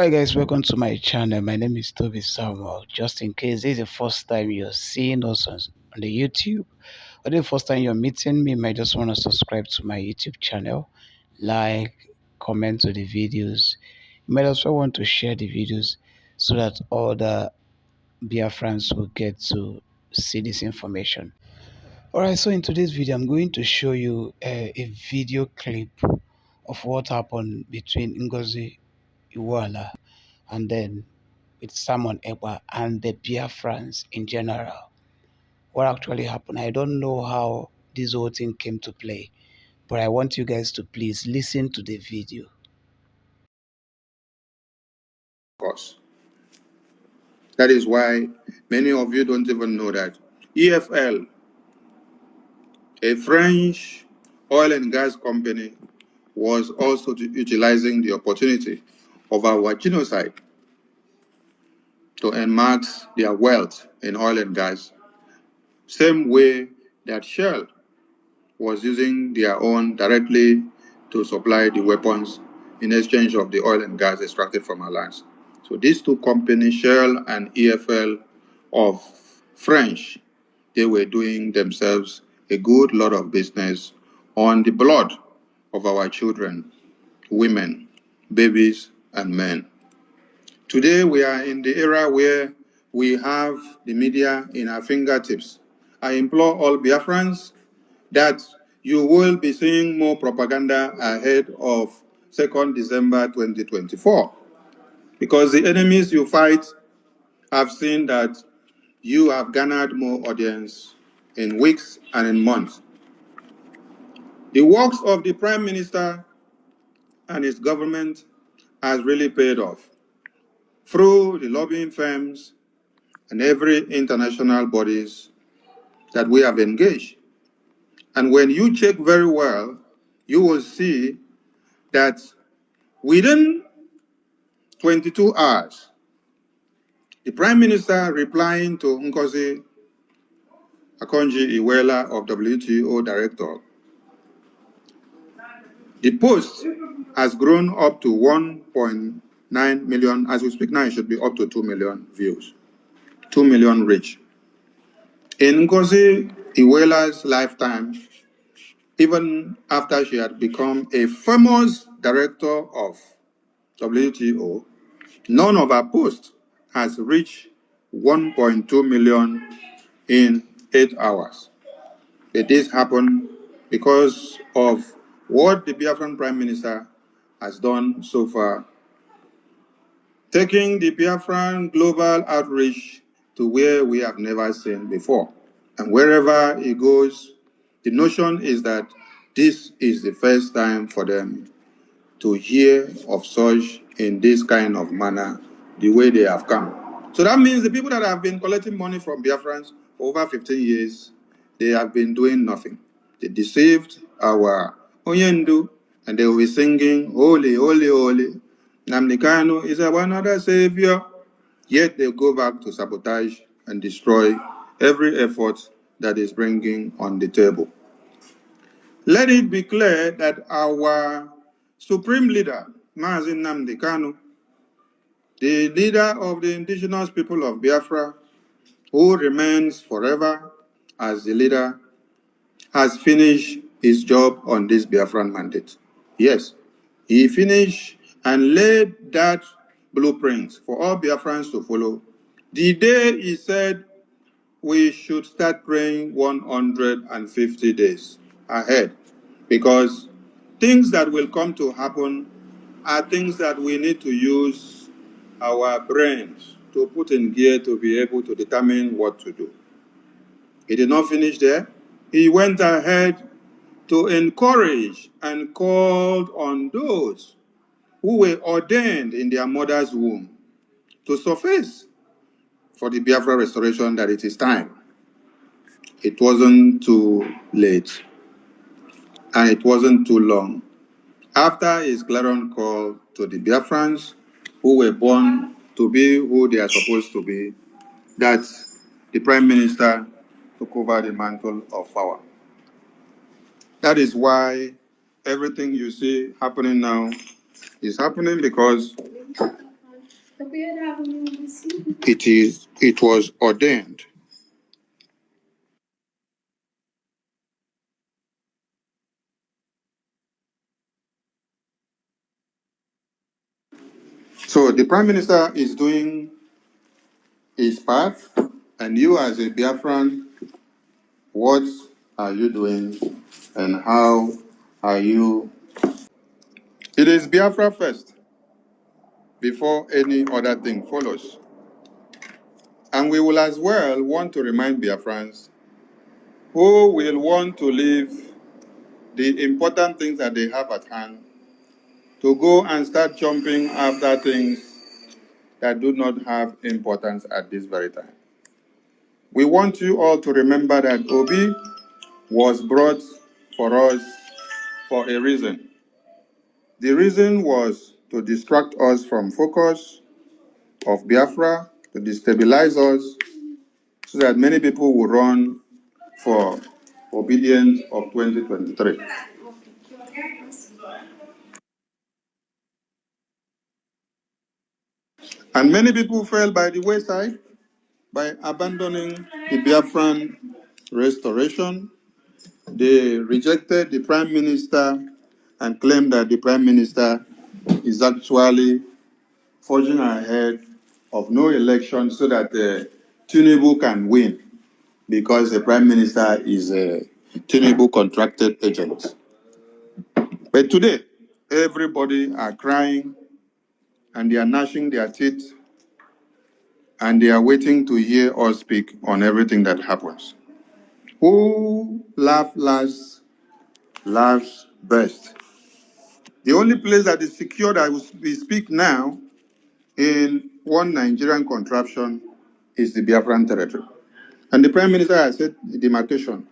Alright guys, welcome to my channel. My name is TOBI Samuel. Just in case this is the first time you're seeing us on the YouTube, or the first time you're meeting me, you might just want to subscribe to my YouTube channel, like, comment to the videos. You might also want to share the videos so that other Biafrans will get to see this information. Alright, so in today's video, I'm going to show you a video clip of what happened between Ngozi, Iweala, and then with Simon Ekpa and the Biafrans in general. What actually happened? I don't know how this whole thing came to play, but I want you guys to please listen to the video. Of course. That is why many of you don't even know that EFL, a French oil and gas company, was also utilizing the opportunity of our genocide to enhance their wealth in oil and gas, same way that Shell was using their own directly to supply the weapons in exchange of the oil and gas extracted from our lands. So these two companies, Shell and EFL of French, they were doing themselves a good lot of business on the blood of our children, women, babies, and men. Today, we are in the era where we have the media in our fingertips. I implore all Biafrans that you will be seeing more propaganda ahead of 2nd December 2024. Because the enemies you fight have seen that you have garnered more audience in weeks and in months. The works of the Prime Minister and his government has really paid off through the lobbying firms and every international bodies that we have engaged. And when you check very well, you will see that within 22 hours, the Prime Minister replying to Ngozi Iweala of WTO Director, the post has grown up to 1.9 million. As we speak now, it should be up to 2 million views, 2 million reach. In Ngozi Iweala's lifetime, even after she had become a famous director of WTO, none of her posts has reached 1.2 million in 8 hours. This happened because of what the Biafran Prime Minister has done so far, taking the Biafran global outreach to where we have never seen before. And wherever he goes, the notion is that this is the first time for them to hear of such in this kind of manner, the way they have come. So that means the people that have been collecting money from Biafrans for over 15 years, they have been doing nothing. They deceived our Onyendu, and they will be singing, Holy, Holy, Holy. Nnamdi Kanu is our another savior. Yet they go back to sabotage and destroy every effort that is bringing on the table. Let it be clear that our supreme leader, Mazi Nnamdi Kanu, the leader of the indigenous people of Biafra, who remains forever as the leader, has finished his job on this Biafran mandate. Yes, he finished and laid that blueprint for all Biafrans to follow. The day he said we should start praying 150 days ahead, because things that will come to happen are things that we need to use our brains to put in gear to be able to determine what to do. He did not finish there. He went ahead to encourage and called on those who were ordained in their mother's womb to surface for the Biafra restoration that it is time. It wasn't too late, and it wasn't too long. After his clarion call to the Biafrans who were born to be who they are supposed to be, that the Prime Minister took over the mantle of power. That is why everything you see happening now is happening because It was ordained. So the Prime Minister is doing his part, and you as a Biafran, what are you doing and how are you? It is Biafra first before any other thing follows. And we will as well want to remind Biafrans who will want to leave the important things that they have at hand to go and start jumping after things that do not have importance at this very time. We want you all to remember that Obi was brought for us for a reason. The reason was to distract us from focus of Biafra, to destabilize us, so that many people will run for obedience of 2023. And many people fell by the wayside by abandoning the Biafran restoration. They rejected the Prime Minister and claimed that the Prime Minister is actually forging ahead of no election so that Tinubu can win because the Prime Minister is a Tinubu contracted agent. But today, everybody are crying and they are gnashing their teeth and they are waiting to hear us speak on everything that happens. Who laugh last, laughs best. The only place that is secure that we speak now in one Nigerian contraption is the Biafran territory. And the Prime Minister has said the demarcation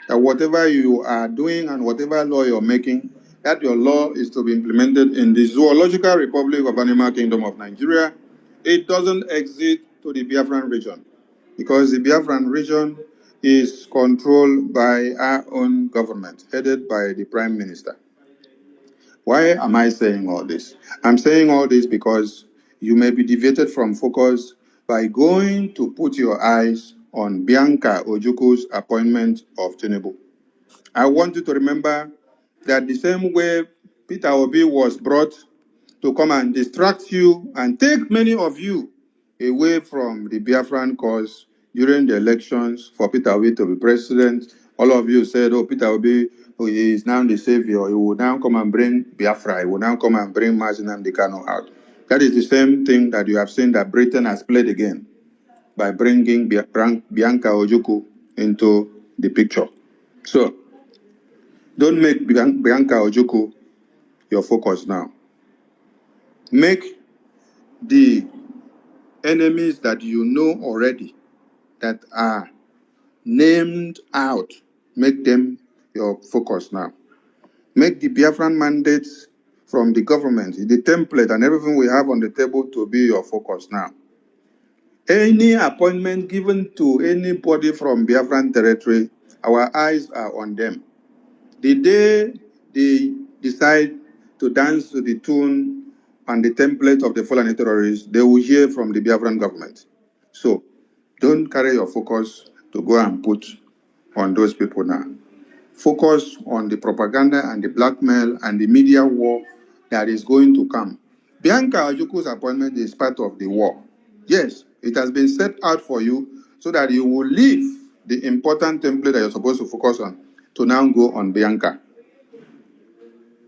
that whatever you are doing and whatever law you're making, that your law is to be implemented in the Zoological Republic of Animal Kingdom of Nigeria. It doesn't exist to the Biafran region because the Biafran region is controlled by our own government, headed by the Prime Minister. Why am I saying all this? I'm saying all this because you may be deviated from focus by going to put your eyes on Bianca Ojuku's appointment of Tinubu. I want you to remember that the same way Peter Obi was brought to come and distract you and take many of you away from the Biafran cause during the elections for Peter Obi to be president. All of you said, oh, Peter Obi is now the savior. He will now come and bring Biafra. He will now come and bring Mazinam Dekano out. That is the same thing that you have seen that Britain has played again by bringing Bianca Ojukwu into the picture. So, don't make Bianca Ojukwu your focus now. Make the enemies that you know already that are named out, make them your focus now. Make the Biafran mandates from the government, the template and everything we have on the table to be your focus now. Any appointment given to anybody from Biafran territory, our eyes are on them. The day they decide to dance to the tune and the template of the Fulani terrorists, they will hear from the Biafran government. So don't carry your focus to go and put on those people now. Focus on the propaganda and the blackmail and the media war that is going to come. Bianca Ajuku's appointment is part of the war. Yes, it has been set out for you so that you will leave the important template that you're supposed to focus on to now go on Bianca,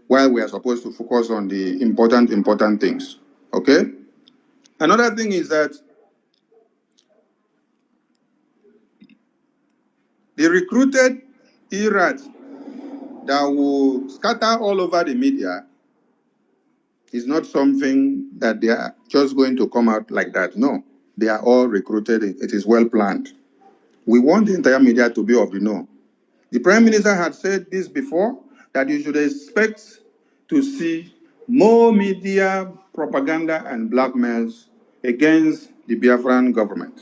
while we are supposed to focus on the important things. Okay? Another thing is that the recruited Irats that will scatter all over the media is not something that they are just going to come out like that. No, they are all recruited. It is well planned. We want the entire media to be of the know. The Prime Minister had said this before, that you should expect to see more media propaganda and blackmails against the Biafran government.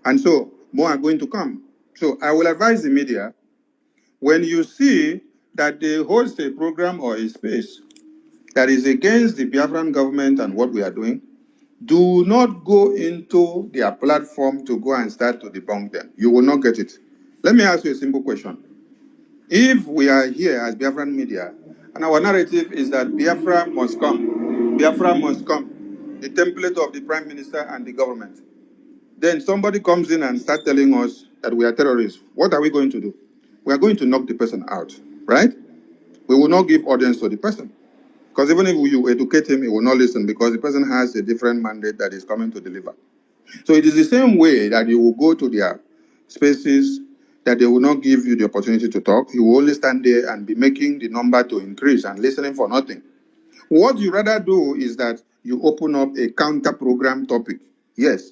And so, more are going to come. So, I will advise the media, when you see that they host a program or a space that is against the Biafran government and what we are doing, Do not go into their platform to go and start to debunk them. You will not get it. Let me ask you a simple question. If we are here as Biafran media, and our narrative is that Biafra must come, Biafra must come, the template of the Prime Minister and the government, then somebody comes in and starts telling us that we are terrorists, what are we going to do? We are going to knock the person out, right? We will not give audience to the person. Because even if you educate him, he will not listen because the person has a different mandate that is coming to deliver. So it is the same way that you will go to their spaces, that they will not give you the opportunity to talk. You will only stand there and be making the number to increase and listening for nothing. What you rather do is that you open up a counter program topic. Yes,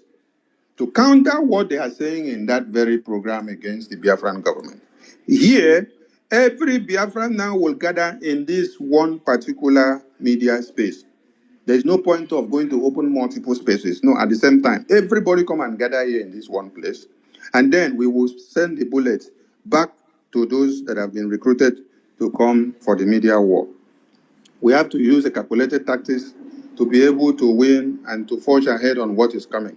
to counter what they are saying in that very program against the Biafran government. Here, every Biafran now will gather in this one particular media space. There is no point of going to open multiple spaces. No, at the same time, everybody come and gather here in this one place. And then we will send the bullets back to those that have been recruited to come for the media war. We have to use a calculated tactics to be able to win and to forge ahead on what is coming.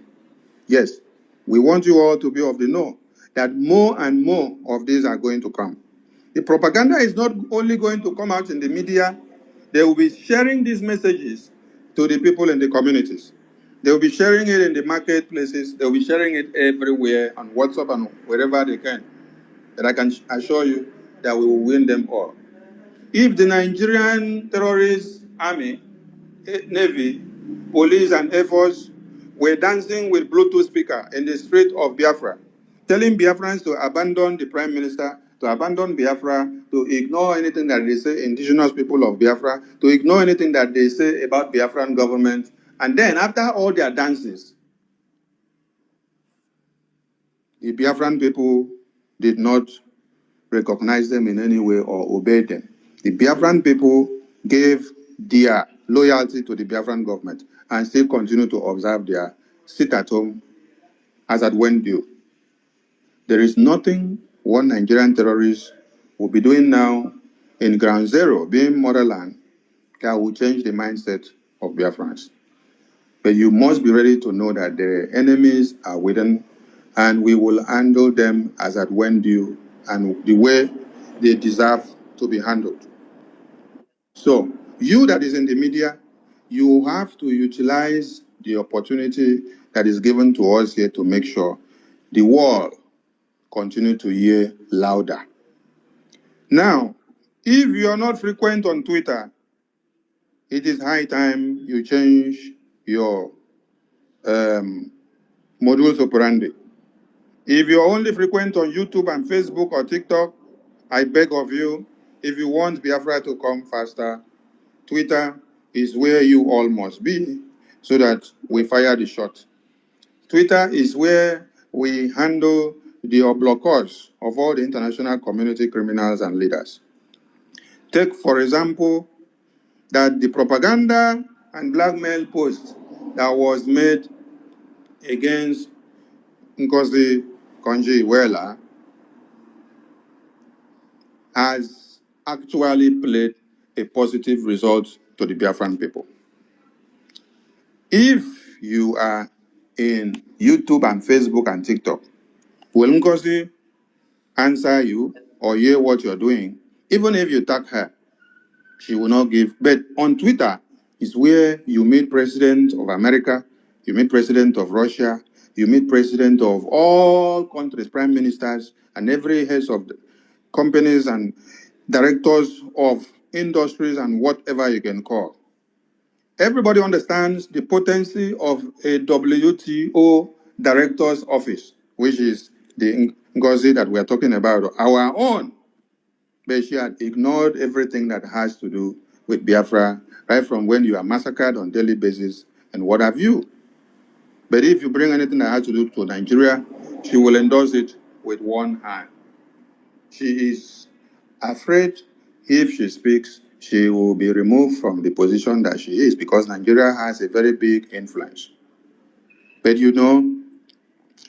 Yes, we want you all to be of the know that more and more of these are going to come. The propaganda is not only going to come out in the media, they will be sharing these messages to the people in the communities. They will be sharing it in the marketplaces. They will be sharing it everywhere on WhatsApp and wherever they can. And I can assure you that we will win them all. If the Nigerian terrorist army, navy, police, and air force were dancing with Bluetooth speaker in the street of Biafra, telling Biafrans to abandon the prime minister, to abandon Biafra, to ignore anything that they say, indigenous people of Biafra, to ignore anything that they say about Biafran government, and then after all their dances, the Biafran people did not recognize them in any way or obey them. The Biafran people gave their loyalty to the Biafran government and still continue to observe their sit at home as at when due. There is nothing one Nigerian terrorist will be doing now in ground zero, being motherland, that will change the mindset of Biafrans. But you must be ready to know that the enemies are within, and we will handle them as at when due and the way they deserve to be handled. So, you that is in the media, you have to utilize the opportunity that is given to us here to make sure the world continue to hear louder. Now, if you are not frequent on Twitter, it is high time you change your modus operandi. If you're only frequent on YouTube and Facebook or TikTok, I beg of you, if you want Biafra to come faster, Twitter is where you all must be so that we fire the shot. Twitter is where we handle the obloquers of all the international community criminals and leaders. Take, for example, that the propaganda and blackmail post that was made against Ngozi Iweala has actually played a positive result to the Biafran people. If you are in YouTube and Facebook and TikTok, will Ngozi answer you or hear what you're doing? Even if you tag her, she will not give. But on Twitter is where you meet President of America, you meet President of Russia, you meet President of all countries, Prime Ministers, and every heads of companies and directors of industries and whatever you can call. Everybody understands the potency of a WTO director's office, which is the Ngozi that we're talking about, our own. But she had ignored everything that has to do with Biafra, right from when you are massacred on a daily basis and what have you. But if you bring anything that has to do to Nigeria, she will endorse it with one hand. She is afraid if she speaks, she will be removed from the position that she is because Nigeria has a very big influence. But you know,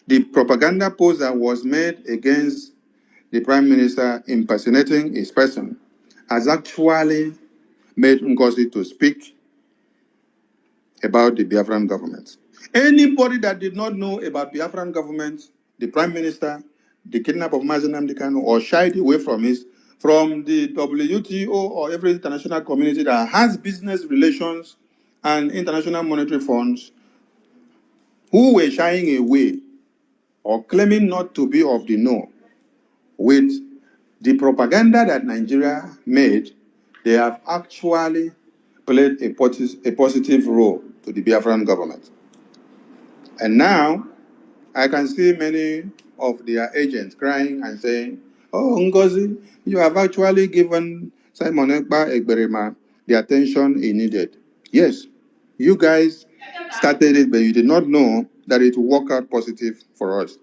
the propaganda post that was made against the Prime Minister impersonating his person has actually made Ngozi to speak about the Biafran government. Anybody that did not know about Biafran government, the prime minister, the kidnap of Mazi Nnamdi Kanu, or shied away from it, from the WTO or every international community that has business relations and international monetary funds, who were shying away or claiming not to be of the know with the propaganda that Nigeria made, they have actually played a positive role to the Biafran government. And now, I can see many of their agents crying and saying, "Oh, Ngozi, you have actually given Simon Ekpa Egberema the attention he needed." Yes, you guys started it, but you did not know that it will work out positive for us.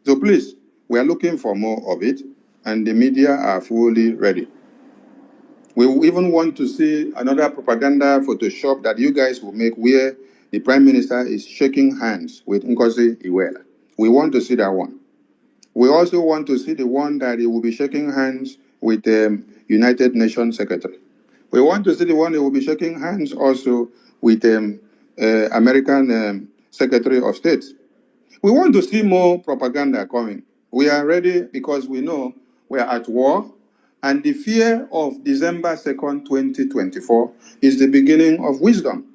So please, we are looking for more of it, and the media are fully ready. We even want to see another propaganda Photoshop that you guys will make where the Prime Minister is shaking hands with Ngozi Iweala. We want to see that one. We also want to see the one that he will be shaking hands with the United Nations Secretary. We want to see the one he will be shaking hands also with American Secretary of State. We want to see more propaganda coming. We are ready because we know we are at war, and the fear of December 2nd, 2024 is the beginning of wisdom.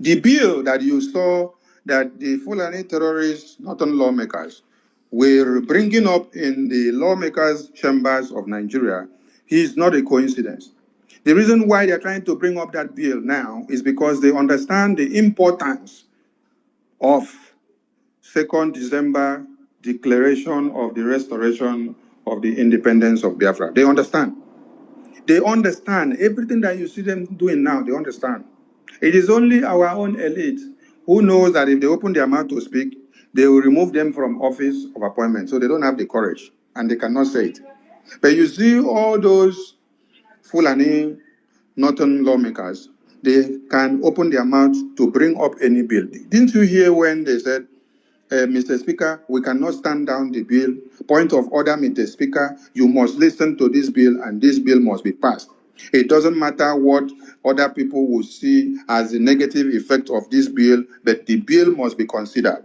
The bill that you saw that the Fulani terrorists, northern lawmakers, were bringing up in the lawmakers' chambers of Nigeria is not a coincidence. The reason why they're trying to bring up that bill now is because they understand the importance of 2nd December declaration of the restoration of the independence of Biafra. They understand. They understand everything that you see them doing now. They understand. It is only our own elite who knows that if they open their mouth to speak, they will remove them from office of appointment. So they don't have the courage and they cannot say it. But you see all those Fulani northern lawmakers, they can open their mouth to bring up any bill. Didn't you hear when they said, Mr. Speaker, we cannot stand down the bill. Point of order, Mr. Speaker, you must listen to this bill and this bill must be passed. It doesn't matter what other people will see as the negative effect of this bill, but the bill must be considered.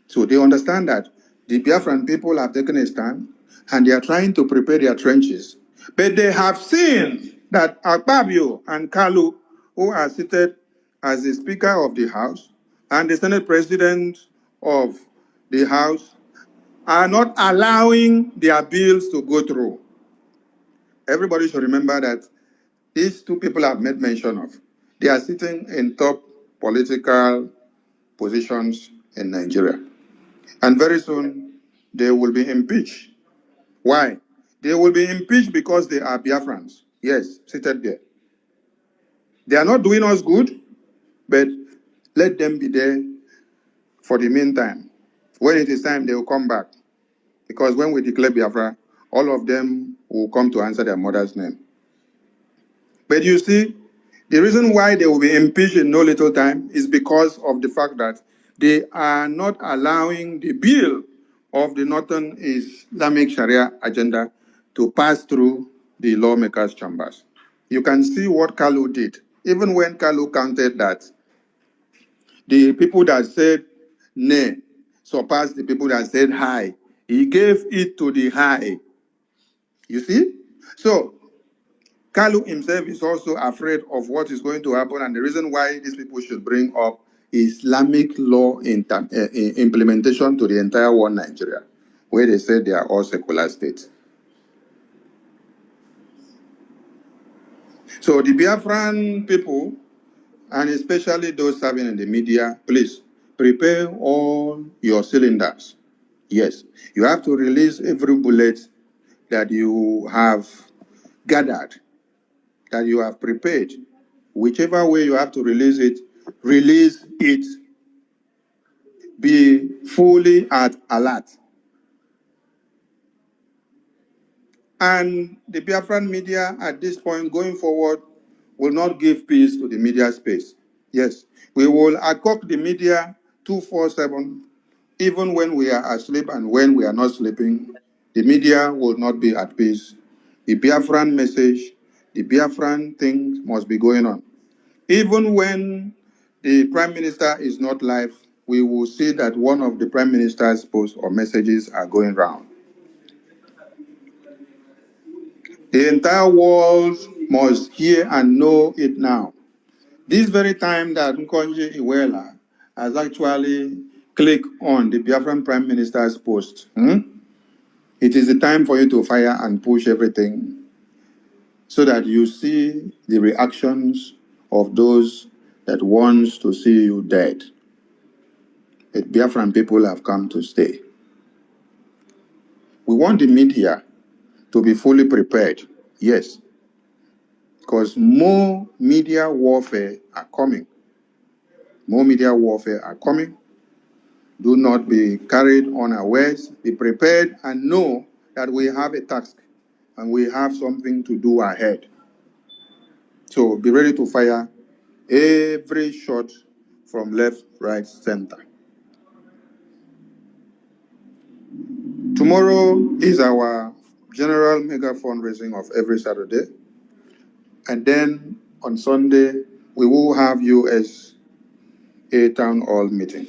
So they understand that the Biafran people have taken a stand and they are trying to prepare their trenches. But they have seen that Akpabio and Kalu, who are seated as the Speaker of the House and the Senate President of the House, are not allowing their bills to go through. Everybody should remember that these two people I've made mention of, they are sitting in top political positions in Nigeria. And very soon, they will be impeached. Why? They will be impeached because they are Biafrans. Yes, seated there. They are not doing us good, but let them be there for the meantime. When it is time, they will come back. Because when we declare Biafra, all of them will come to answer their mother's name. But you see, the reason why they will be impeached in no little time is because of the fact that they are not allowing the bill of the Northern Islamic Sharia agenda to pass through the lawmakers' chambers. You can see what Kalu did. Even when Kalu counted that the people that said nay surpassed the people that said hi, he gave it to the high. You see? So Kalu himself is also afraid of what is going to happen, and the reason why these people should bring up Islamic law implementation to the entire one Nigeria, where they say they are all secular states. So the Biafran people, and especially those serving in the media, please prepare all your cylinders. Yes, you have to release every bullet that you have gathered, that you have prepared. Whichever way you have to release it, release it. Be fully at alert. And the Biafran media at this point going forward will not give peace to the media space. Yes, we will accock the media 247, even when we are asleep and when we are not sleeping. The media will not be at peace. The Biafran message, the Biafran thing must be going on. Even when the Prime Minister is not live, we will see that one of the Prime Minister's posts or messages are going round. The entire world must hear and know it now. This very time that Ngozi Iweala has actually clicked on the Biafran Prime Minister's post, it is the time for you to fire and push everything so that you see the reactions of those that wants to see you dead. The Biafran people have come to stay. We want the media to be fully prepared, yes, because more media warfare are coming. More media warfare are coming. Do not be carried unawares. Be prepared and know that we have a task and we have something to do ahead. So be ready to fire every shot from left, right, center. Tomorrow is our general mega fundraising of every Saturday. And then on Sunday, we will have US a town hall meeting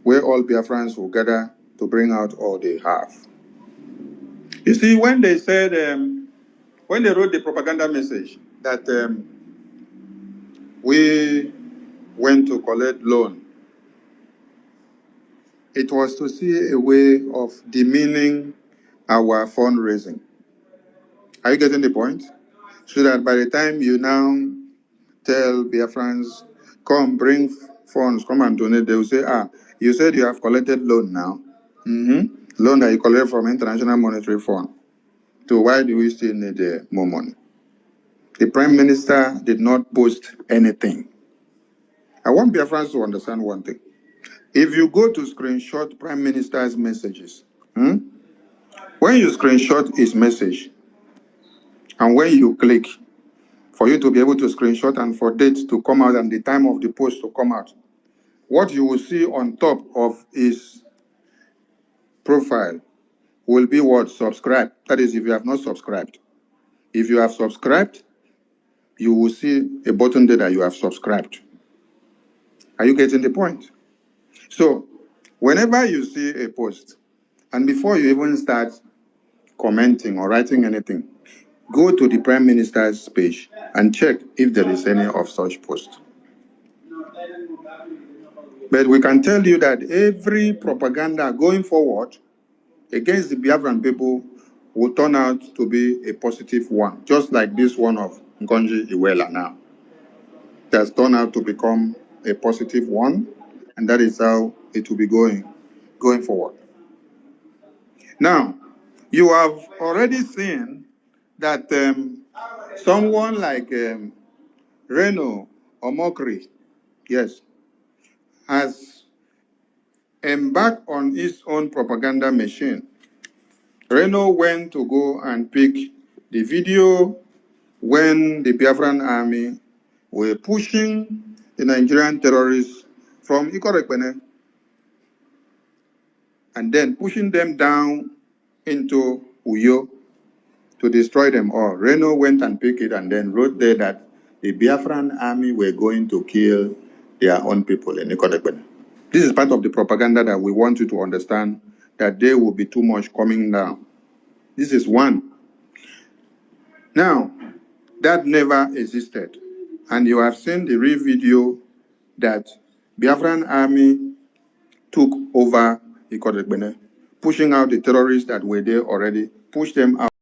where all Biafrans will gather to bring out all they have. You see, when they said, when they wrote the propaganda message that we went to collect loan, it was to see a way of demeaning our fundraising. Are you getting the point? So that by the time you now tell Biafrans, come bring funds, come and donate, they will say, you said you have collected loan now. Loan that you collected from International Monetary Fund. So why do we still need more money? The Prime Minister did not post anything. I want Biafrans to understand one thing. If you go to screenshot Prime Minister's messages, when you screenshot his message, and when you click, for you to be able to screenshot and for date to come out and the time of the post to come out, what you will see on top of his profile will be what? Subscribe. That is, if you have not subscribed. If you have subscribed, you will see a button there that you have subscribed. Are you getting the point? So, whenever you see a post, and before you even start commenting or writing anything, go to the Prime Minister's page and check if there is any of such posts. But we can tell you that every propaganda going forward against the Biafran people will turn out to be a positive one, just like this one of Ngozi Iweala now. It has turned out to become a positive one, and that is how it will be going forward. Now, you have already seen that someone like Reno Omokri, yes, has embarked on his own propaganda machine. Reno went to go and pick the video when the Biafran army were pushing the Nigerian terrorists from Ikorekpene and then pushing them down into Uyo to destroy them all. Reno went and picked it and then wrote there that the Biafran army were going to kill their own people in Ikorekpene. This is part of the propaganda that we want you to understand, that there will be too much coming down. This is one. Now, that never existed. And you have seen the real video that Biafran army took over Ikorekpene, pushing out the terrorists that were there already, pushed them out.